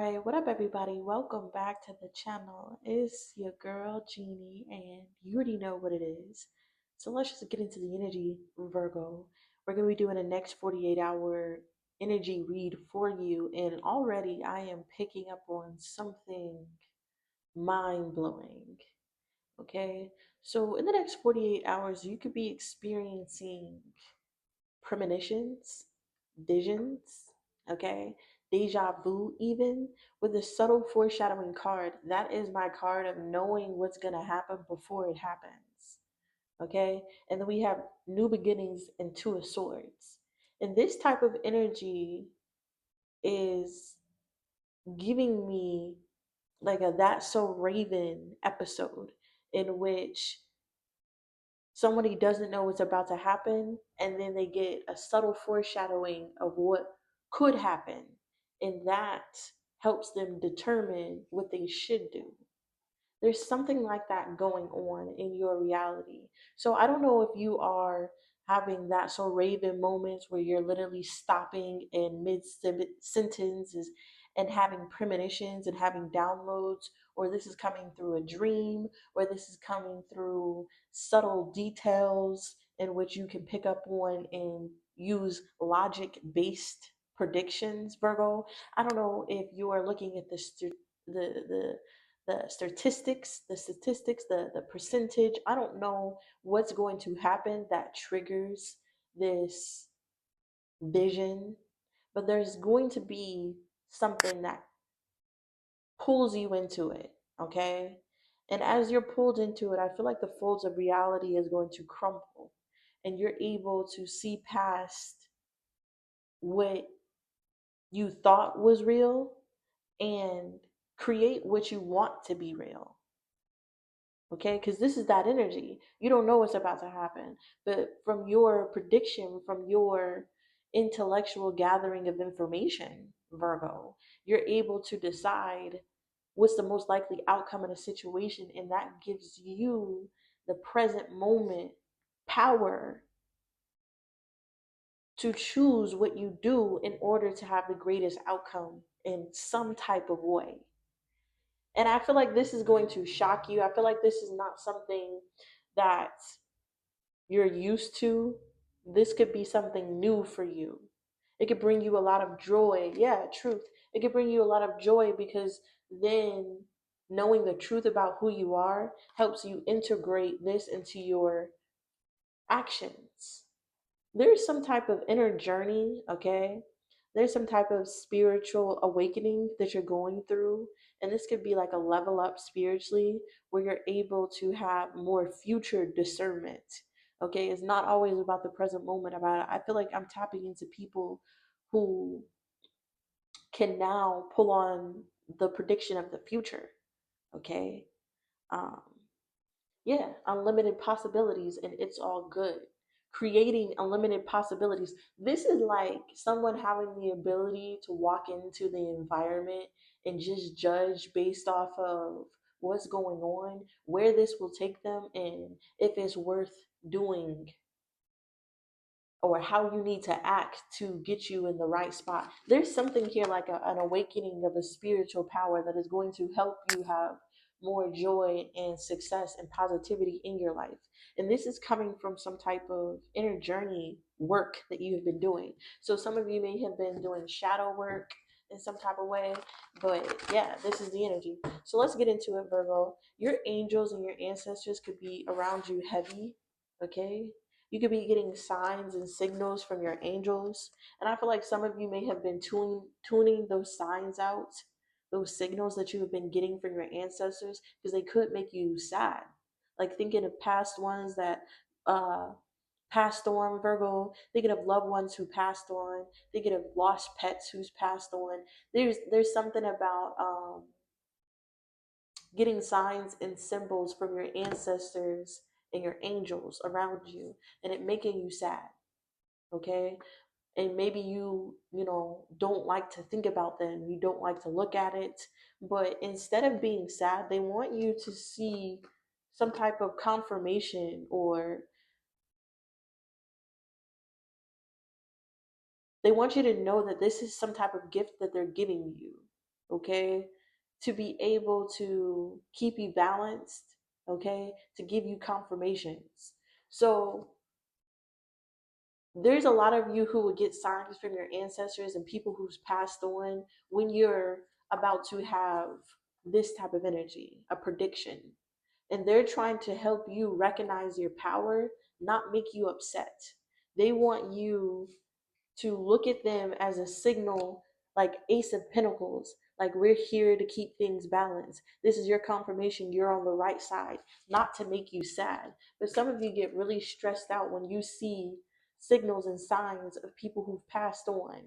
right, what up, everybody? Welcome back to the channel. It's your girl Jeannie, and you already know what it is. So let's just get into the energy, Virgo. We're going to be doing a next 48-hour energy read for you, and already I am picking up on something mind blowing. Okay, so in the next 48 hours, you could be experiencing premonitions, visions, okay, deja vu, even with a subtle foreshadowing card. That is my card of knowing what's going to happen before it happens, okay. And then we have new beginnings and two of swords, and this type of energy is giving me like a That's So Raven episode in which somebody doesn't know what's about to happen, and then they get a subtle foreshadowing of what could happen, and that helps them determine what they should do. There's something like that going on in your reality. So I don't know if you are having that so raven moments where you're literally stopping in mid sentences and having premonitions and having downloads, or this is coming through a dream, or this is coming through subtle details in which you can pick up on and use logic based predictions, Virgo. I don't know if you are looking at the statistics, the percentage. I don't know what's going to happen that triggers this vision, but there's going to be something that pulls you into it, okay? And as you're pulled into it, I feel like the folds of reality is going to crumple, and you're able to see past what you thought was real and create what you want to be real. Okay, because this is that energy. You don't know what's about to happen, but from your prediction, from your intellectual gathering of information, Virgo, you're able to decide what's the most likely outcome in a situation, and that gives you the present moment power to choose what you do in order to have the greatest outcome in some type of way. And I feel like this is going to shock you. I feel like this is not something that you're used to. This could be something new for you. It could bring you a lot of joy. Yeah, truth. It could bring you a lot of joy because then knowing the truth about who you are helps you integrate this into your actions. There's some type of inner journey, okay? There's some type of spiritual awakening that you're going through. And this could be like a level up spiritually where you're able to have more future discernment. Okay, it's not always about the present moment. About I feel like I'm tapping into people who can now pull on the prediction of the future. Okay. Um, yeah, unlimited possibilities, and it's all good. Creating unlimited possibilities. This is like someone having the ability to walk into the environment and just judge based off of what's going on, where this will take them, and if it's worth doing, or how you need to act to get you in the right spot. There's something here like an awakening of a spiritual power that is going to help you have more joy and success and positivity in your life. And this is coming from some type of inner journey work that you have been doing. So some of you may have been doing shadow work in some type of way, but yeah, this is the energy. So let's get into it, Virgo. Your angels and your ancestors could be around you heavy, okay? You could be getting signs and signals from your angels. And I feel like some of you may have been tuning those signs out, those signals that you have been getting from your ancestors, because they could make you sad. Like thinking of past ones that uh, passed on, Virgo, thinking of loved ones who passed on, thinking of lost pets who's passed on. There's something about getting signs and symbols from your ancestors and your angels around you, and it making you sad, okay? And maybe you don't like to think about them, you don't like to look at it, but instead of being sad, they want you to see some type of confirmation, or they want you to know that this is some type of gift that they're giving you, okay, to be able to keep you balanced, okay, to give you confirmations. So there's a lot of you who will get signs from your ancestors and people who's passed on when you're about to have this type of energy, a prediction. And they're trying to help you recognize your power, not make you upset. They want you to look at them as a signal, like Ace of Pentacles, like we're here to keep things balanced. This is your confirmation you're on the right side, not to make you sad. But some of you get really stressed out when you see signals and signs of people who've passed on.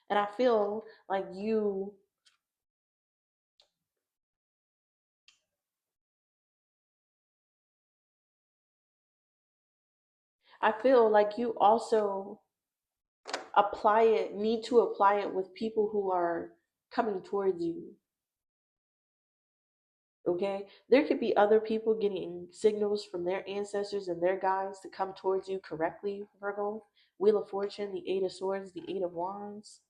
And I feel like you also need to apply it with people who are coming towards you. Okay, there could be other people getting signals from their ancestors and their guides to come towards you correctly, Virgo. Wheel of Fortune, the Eight of Swords, the Eight of Wands.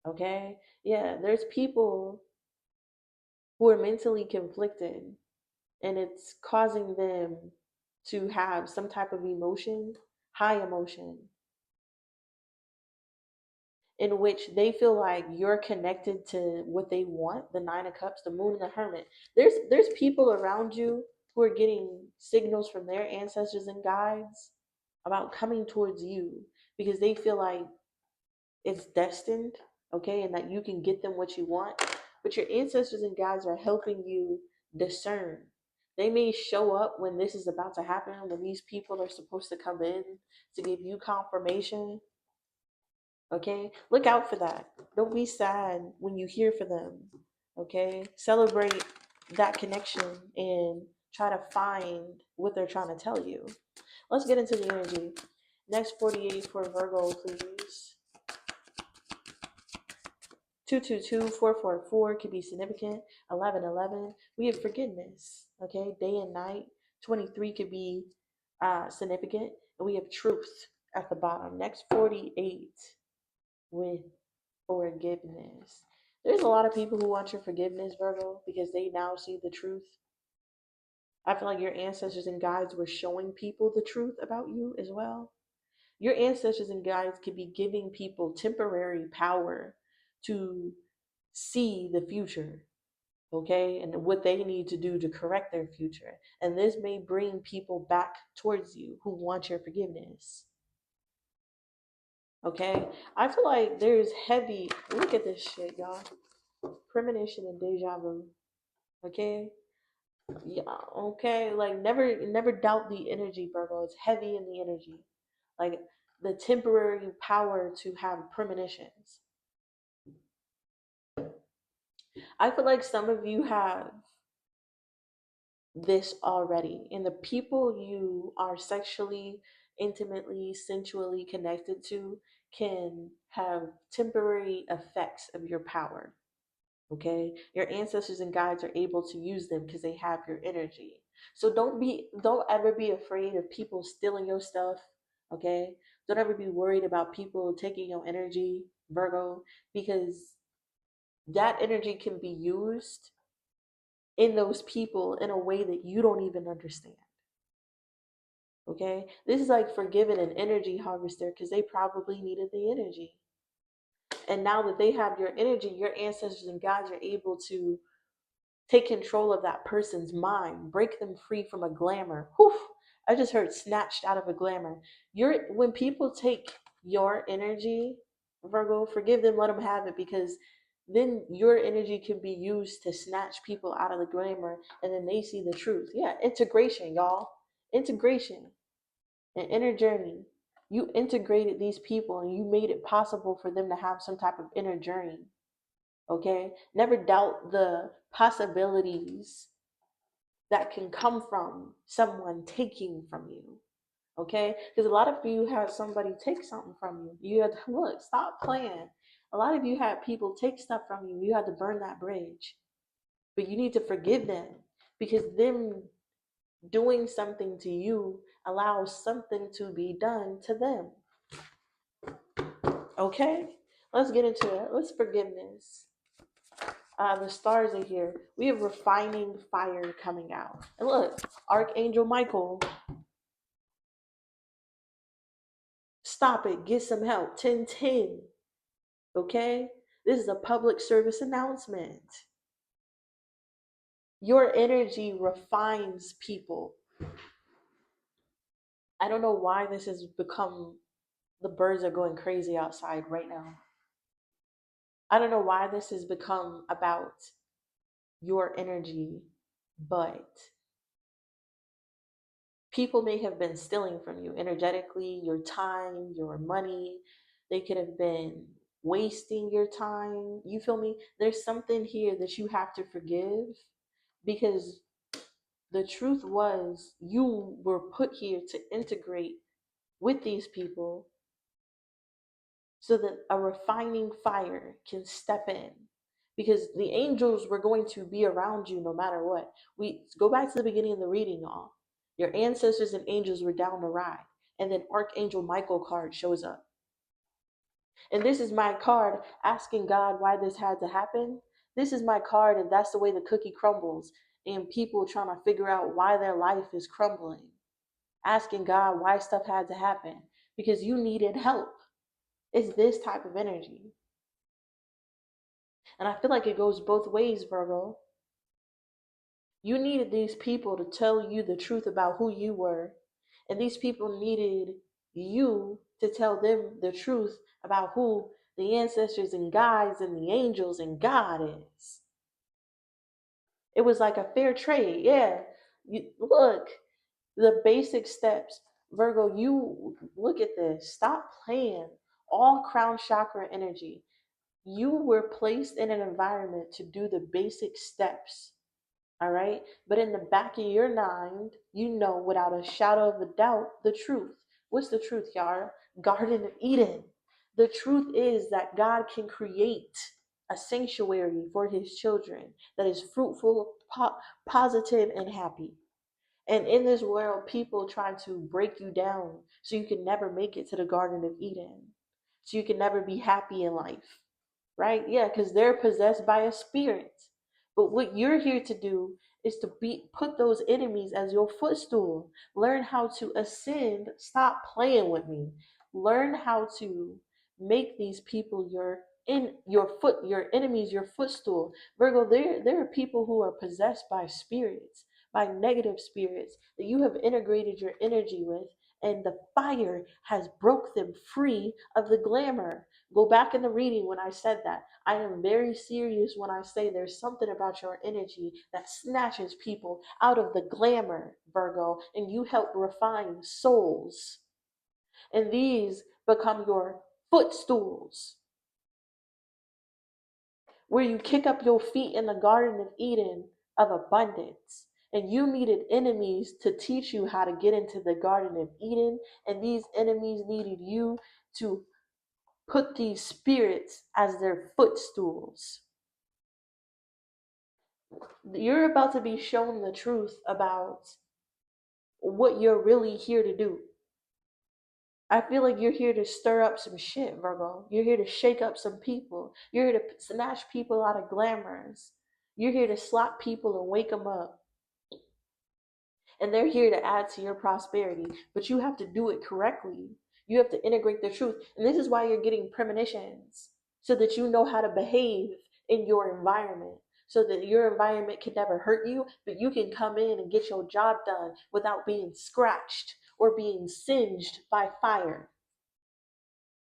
Okay, yeah, there's people who are mentally conflicted, and it's causing them to have some type of emotion, high emotion, in which they feel like you're connected to what they want, the Nine of Cups, the Moon, and the Hermit. There's people around you who are getting signals from their ancestors and guides about coming towards you because they feel like it's destined, okay, and that you can get them what you want. But your ancestors and guides are helping you discern. They may show up when this is about to happen, when these people are supposed to come in to give you confirmation. Okay, look out for that. Don't be sad when you hear for them. Okay, celebrate that connection and try to find what they're trying to tell you. Let's get into the energy. Next 48 for Virgo, please. 222-444 could be significant. 1111, we have forgiveness. Okay, day and night. 23 could be significant, and we have truth at the bottom. Next 48 with forgiveness. There's a lot of people who want your forgiveness, Virgo, because they now see the truth. I feel like your ancestors and guides were showing people the truth about you as well. Your ancestors and guides could be giving people temporary power to see the future, okay, and what they need to do to correct their future. And this may bring people back towards you who want your forgiveness. Okay, I feel like there's heavy. Look at this shit, y'all. Premonition and deja vu. Okay, yeah, okay. Like never doubt the energy, Virgo. It's heavy in the energy, like the temporary power to have premonitions. I feel like some of you have this already, and the people you are sexually, intimately, sensually connected to can have temporary effects of your power. Okay, your ancestors and guides are able to use them because they have your energy. So don't ever be afraid of people stealing your stuff. Okay, don't ever be worried about people taking your energy, Virgo, because that energy can be used in those people in a way that you don't even understand. Okay, this is like forgiving an energy harvester because they probably needed the energy, and now that they have your energy, your ancestors and guides are able to take control of that person's mind, break them free from a glamour. Whew, I just heard snatched out of a glamour. When people take your energy, Virgo, forgive them, let them have it, because then your energy can be used to snatch people out of the glamour, and then they see the truth. Yeah, integration, y'all. Integration, an inner journey. You integrated these people and you made it possible for them to have some type of inner journey. Okay, never doubt the possibilities that can come from someone taking from you. Okay, because a lot of you had somebody take something from you. You had to look, stop playing. A lot of you had people take stuff from you. You had to burn that bridge, but you need to forgive them, because them doing something to you allows something to be done to them. Okay, let's get into it. Let's forgiveness. The stars are here. We have refining fire coming out. And look, Archangel Michael, stop it. Get some help. 1010. Okay? This is a public service announcement. Your energy refines people. I don't know why this has become, the birds are going crazy outside right now. I don't know why this has become about your energy, but people may have been stealing from you energetically, your time, your money. They could have been wasting your time. You feel me? There's something here that you have to forgive, because the truth was you were put here to integrate with these people so that a refining fire can step in, because the angels were going to be around you no matter what. We go back to the beginning of the reading, y'all. Your ancestors and angels were down the ride, and then Archangel Michael card shows up. And this is my card asking God why this had to happen. This is my card, and that's the way the cookie crumbles, and people trying to figure out why their life is crumbling, asking God why stuff had to happen, because you needed help. It's this type of energy. And I feel like it goes both ways, Virgo. You needed these people to tell you the truth about who you were, and these people needed you to tell them the truth about who the ancestors and guides and the angels and God is. It was like a fair trade. Yeah. Look, the basic steps. Virgo, you look at this. Stop playing. All crown chakra energy. You were placed in an environment to do the basic steps. All right. But in the back of your mind, you know without a shadow of a doubt the truth. What's the truth, Yara? Garden of Eden. The truth is that God can create a sanctuary for his children that is fruitful, positive, and happy. And in this world, people try to break you down so you can never make it to the Garden of Eden, so you can never be happy in life, right? Yeah, because they're possessed by a spirit. But what you're here to do is to put those enemies as your footstool. Learn how to ascend. Stop playing with me. Learn how to make these people your enemies your footstool. Virgo, there are people who are possessed by spirits, by negative spirits that you have integrated your energy with, and the fire has broke them free of the glamour. Go back in the reading when I said that. I am very serious when I say there's something about your energy that snatches people out of the glamour, Virgo, and you help refine souls. And these become your footstools, where you kick up your feet in the Garden of Eden of abundance. And you needed enemies to teach you how to get into the Garden of Eden. And these enemies needed you to put these spirits as their footstools. You're about to be shown the truth about what you're really here to do. I feel like you're here to stir up some shit, Virgo. You're here to shake up some people. You're here to snatch people out of glamours. You're here to slap people and wake them up. And they're here to add to your prosperity. But you have to do it correctly. You have to integrate the truth. And this is why you're getting premonitions, so that you know how to behave in your environment, so that your environment can never hurt you, but you can come in and get your job done without being scratched or being singed by fire.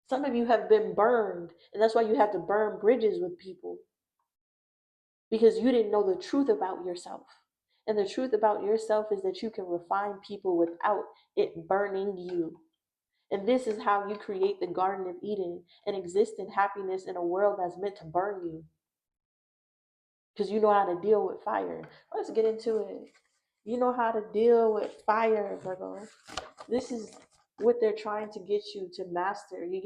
Some of you have been burned, and that's why you have to burn bridges with people, because you didn't know the truth about yourself. And the truth about yourself is that you can refine people without it burning you. And this is how you create the Garden of Eden and exist in happiness in a world that's meant to burn you. Because you know how to deal with fire. Let's get into it. You know how to deal with fire, Virgo. This is what they're trying to get you to master. You're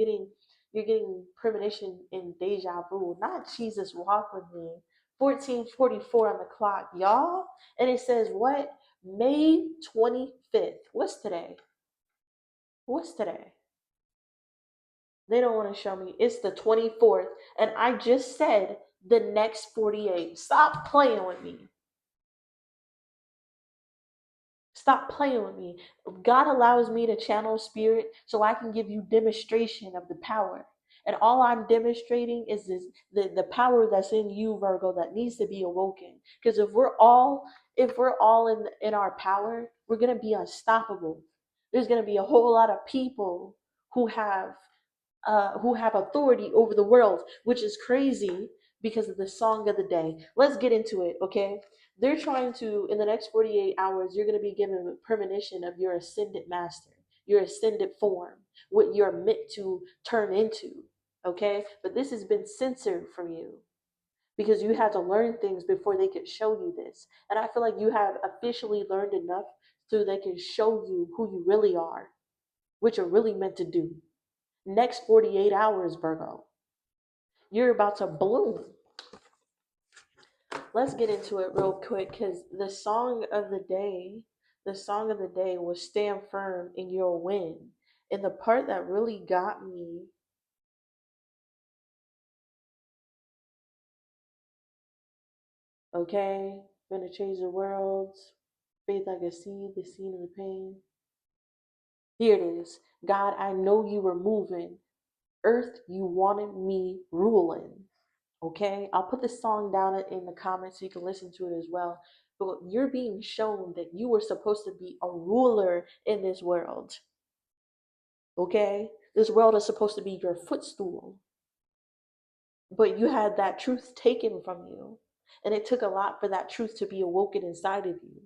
getting premonition in deja vu, not Jesus walk with me. 1444 on the clock, y'all. And it says what? May 25th. What's today? What's today? They don't want to show me. It's the 24th. And I just said the next 48. Stop playing with me. Stop playing with me. God allows me to channel spirit so I can give you demonstration of the power. And all I'm demonstrating is the power that's in you, Virgo, that needs to be awoken. Because if we're all in our power, we're gonna be unstoppable. There's gonna be a whole lot of people who have who have authority over the world, which is crazy because of the song of the day. Let's get into it, okay? They're trying to, in the next 48 hours, you're going to be given a premonition of your ascended master, your ascended form, what you're meant to turn into, okay? But this has been censored from you because you had to learn things before they could show you this. And I feel like you have officially learned enough so they can show you who you really are, what you're really meant to do. Next 48 hours, Virgo, you're about to bloom. Let's get into it real quick because the song of the day was stand firm and you'll win. And the part that really got me, okay, gonna change the world, faith like a seed, the seed of the pain. Here it is. God, I know you were moving. Earth, you wanted me ruling. Okay, I'll put this song down in the comments so you can listen to it as well. But you're being shown that you were supposed to be a ruler in this world. Okay, this world is supposed to be your footstool, but you had that truth taken from you, and it took a lot for that truth to be awoken inside of you.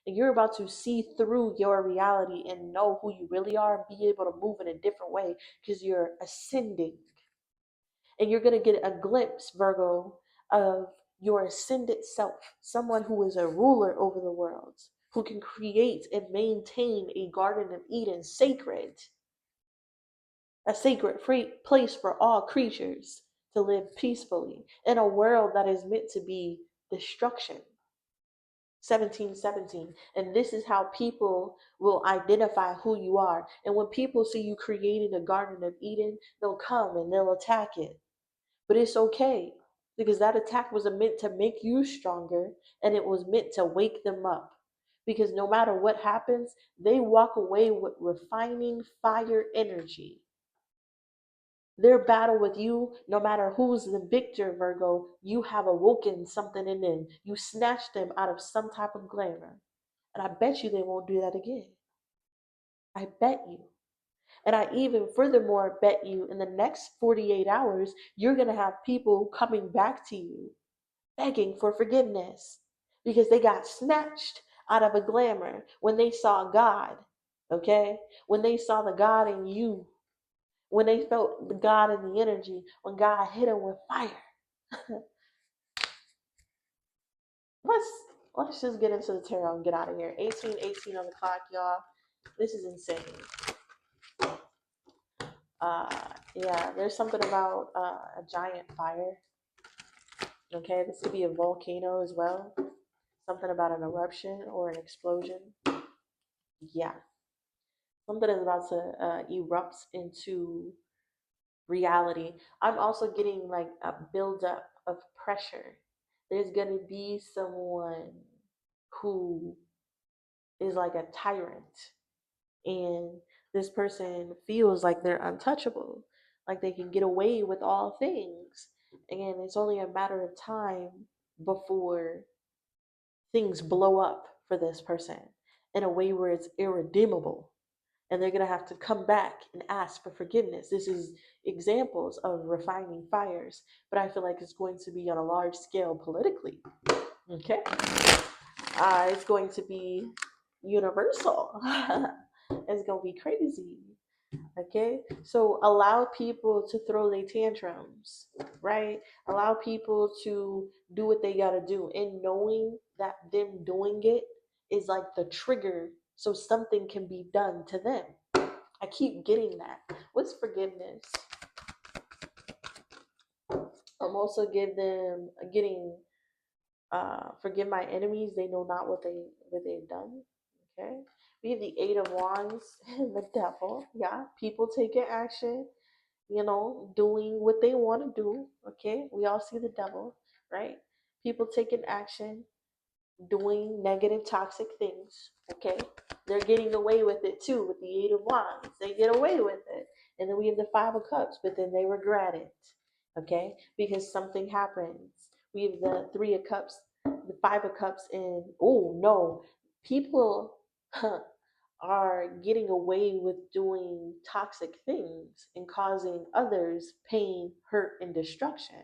And you're about to see through your reality and know who you really are and be able to move in a different way because you're ascending. And you're going to get a glimpse, Virgo, of your ascended self, someone who is a ruler over the world, who can create and maintain a Garden of Eden sacred, a sacred free place for all creatures to live peacefully in a world that is meant to be destruction. 1717. And this is how people will identify who you are. And when people see you creating a Garden of Eden, they'll come and they'll attack it. But it's okay because that attack was meant to make you stronger and it was meant to wake them up. Because no matter what happens, they walk away with refining fire energy. Their battle with you, no matter who's the victor, Virgo, you have awoken something in them. You snatched them out of some type of glamour. And I bet you they won't do that again. I bet you. And I even furthermore bet you in the next 48 hours, you're going to have people coming back to you begging for forgiveness because they got snatched out of a glamour when they saw God. Okay? When they saw the God in you, when they felt the God in the energy, when God hit them with fire. let's let's just get into the tarot and get out of here. 1818 on the clock, y'all. This is insane. Uh, yeah, there's something about a giant fire. Okay, this could be a volcano as well. Something about an eruption or an explosion. Yeah, something is about to erupt into reality. I'm also getting like a buildup of pressure. There's gonna be someone who is like a tyrant, and this person feels like they're untouchable, like they can get away with all things, and it's only a matter of time before things blow up for this person in a way where it's irredeemable, and they're going to have to come back and ask for forgiveness. This is examples of refining fires, but I feel like it's going to be on a large scale politically. Okay, it's going to be universal. It's going to be crazy. Okay, so allow people to throw their tantrums, right? Allow people to do what they got to do, and knowing that them doing it is like the trigger so something can be done to them. I keep getting that. What's forgiveness? I'm also getting forgive my enemies, they know not what they've done. Okay, we have the Eight of Wands and the Devil. Yeah, people taking action, doing what they want to do. Okay, we all see the Devil. right? People taking action, doing negative, toxic things. Okay, they're getting away with it too with the Eight of Wands. They get away with it, and then we have the Five of Cups, but then they regret it. Okay, because something happens. We have the Three of Cups, the Five of Cups, and oh no, people are getting away with doing toxic things and causing others pain, hurt, and destruction.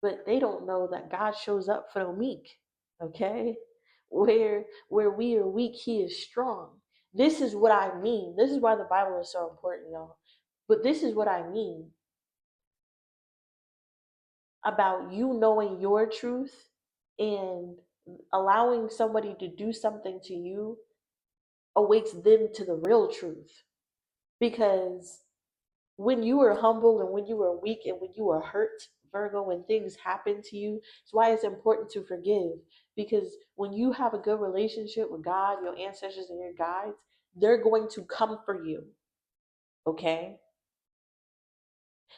But they don't know that God shows up for the meek. Okay? Where we are weak, he is strong. This is what I mean. This is why the Bible is so important, y'all. But this is what I mean about you knowing your truth and allowing somebody to do something to you awakes them to the real truth. Because when you are humble and when you are weak and when you are hurt, Virgo, when things happen to you, it's why it's important to forgive. Because when you have a good relationship with God, your ancestors, and your guides, they're going to come for you. Okay?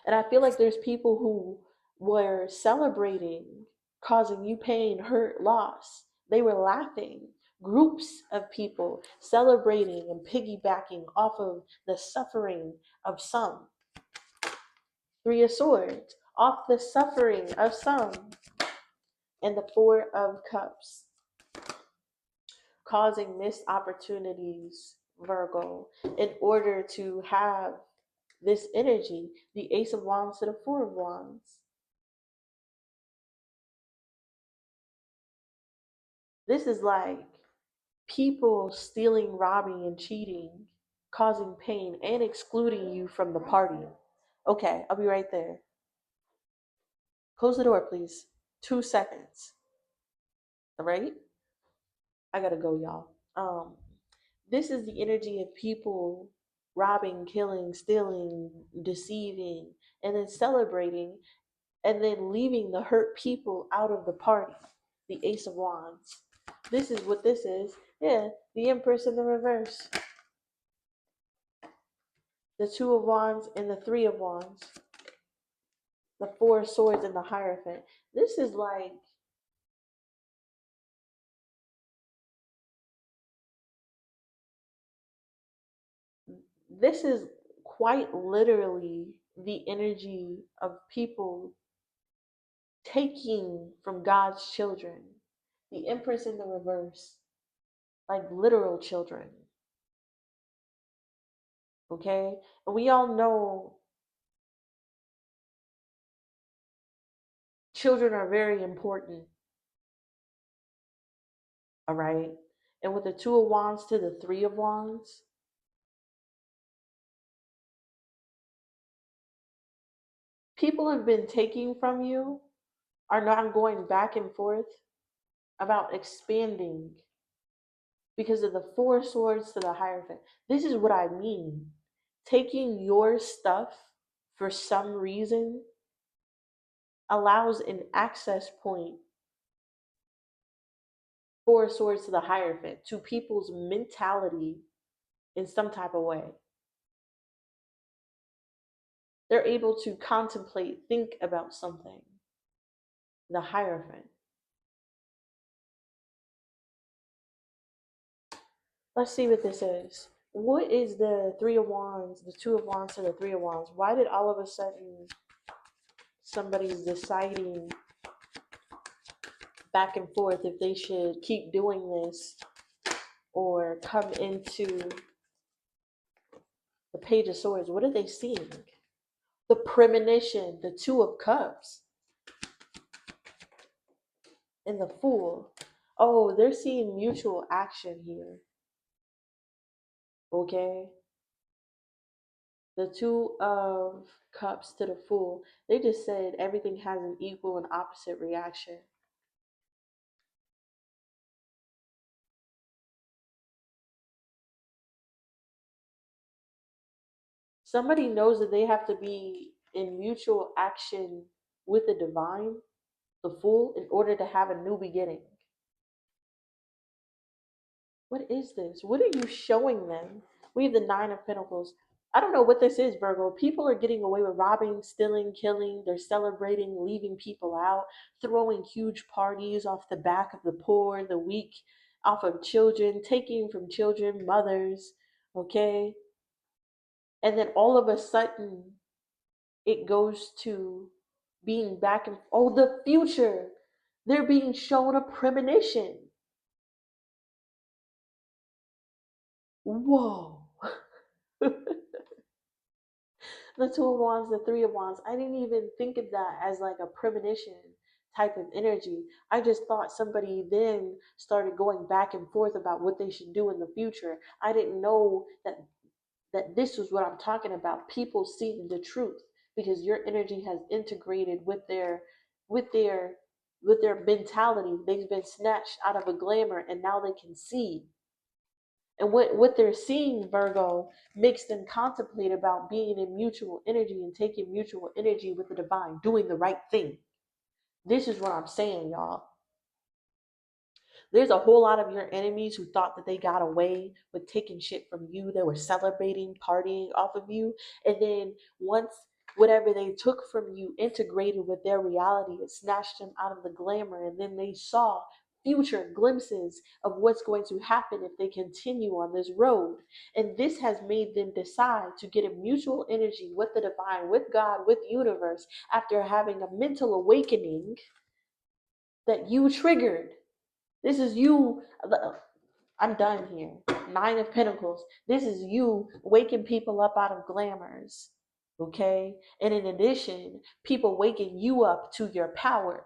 And I feel like there's people who were celebrating, causing you pain, hurt, loss. They were laughing. Groups of people celebrating and piggybacking off of the suffering of some. Three of Swords, off the suffering of some. And the Four of Cups, causing missed opportunities, Virgo, in order to have this energy. The Ace of Wands to the Four of Wands. This is like people stealing, robbing, and cheating, causing pain and excluding you from the party. Okay, I'll be right there. Close the door, please. 2 seconds. All right? I gotta go, y'all. This is the energy of people robbing, killing, stealing, deceiving, and then celebrating, and then leaving the hurt people out of the party. The Ace of Wands. This is what this is. Yeah, the Empress in the reverse. The Two of Wands and the Three of Wands. The Four of Swords and the Hierophant. This is like, this is quite literally the energy of people taking from God's children. The Empress in the reverse, like literal children. Okay? And we all know children are very important. All right? And with the Two of Wands to the Three of Wands, people have been taking from you, are not going back and forth about expanding because of the Four Swords to the Hierophant. This is what I mean. Taking your stuff for some reason allows an access point. Four Swords to the Hierophant, to people's mentality in some type of way. They're able to contemplate, think about something. The Hierophant. Let's see what this is. What is the Three of Wands, the Two of Wands to the Three of Wands? Why did all of a sudden somebody's deciding back and forth if they should keep doing this or come into the Page of Swords? What are they seeing? The premonition, the Two of Cups, and the Fool. Oh, they're seeing mutual action here. Okay? The Two of Cups to the Fool. They just said everything has an equal and opposite reaction. Somebody knows that they have to be in mutual action with the divine, the Fool, in order to have a new beginning. What is this? What are you showing them? We have the Nine of Pentacles. I don't know what this is, Virgo. People are getting away with robbing, stealing, killing. They're celebrating, leaving people out, throwing huge parties off the back of the poor, the weak, off of children, taking from children, mothers, okay? And then all of a sudden, it goes to being back and oh, the future. They're being shown a premonition. Whoa. The Two of Wands, the Three of Wands. I didn't even think of that as like a premonition type of energy. I just thought somebody then started going back and forth about what they should do in the future. I didn't know that this was what I'm talking about. People seeing the truth because your energy has integrated with their with their mentality. They've been snatched out of a glamour and now they can see. And what they're seeing, Virgo, makes them contemplate about being in mutual energy and taking mutual energy with the divine, doing the right thing. This is what I'm saying, y'all. There's a whole lot of your enemies who thought that they got away with taking shit from you. They were celebrating, partying off of you. And then once whatever they took from you integrated with their reality, it snatched them out of the glamour. And then they saw future glimpses of what's going to happen if they continue on this road. And this has made them decide to get a mutual energy with the divine, with God, with universe after having a mental awakening that you triggered. This is you. I'm done here. Nine of Pentacles. This is you waking people up out of glamours. Okay? And in addition, people waking you up to your power.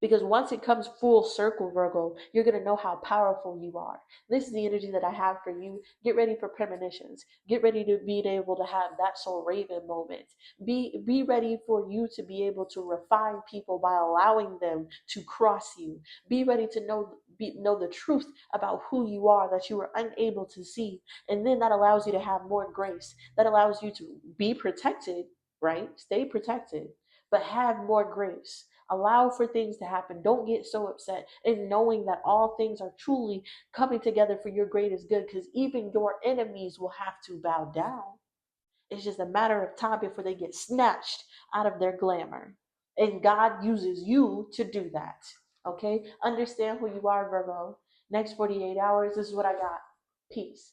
Because once it comes full circle, Virgo, you're going to know how powerful you are. This is the energy that I have for you. Get ready for premonitions. Get ready to be able to have that soul raven moment. Be ready for you to be able to refine people by allowing them to cross you. Be ready to know the truth about who you are that you were unable to see. And then that allows you to have more grace. That allows you to be protected, right? Stay protected, but have more grace. Allow for things to happen. Don't get so upset. And knowing that all things are truly coming together for your greatest good, because even your enemies will have to bow down. It's just a matter of time before they get snatched out of their glamour. And God uses you to do that. Okay? Understand who you are, Virgo. Next 48 hours, this is what I got. Peace.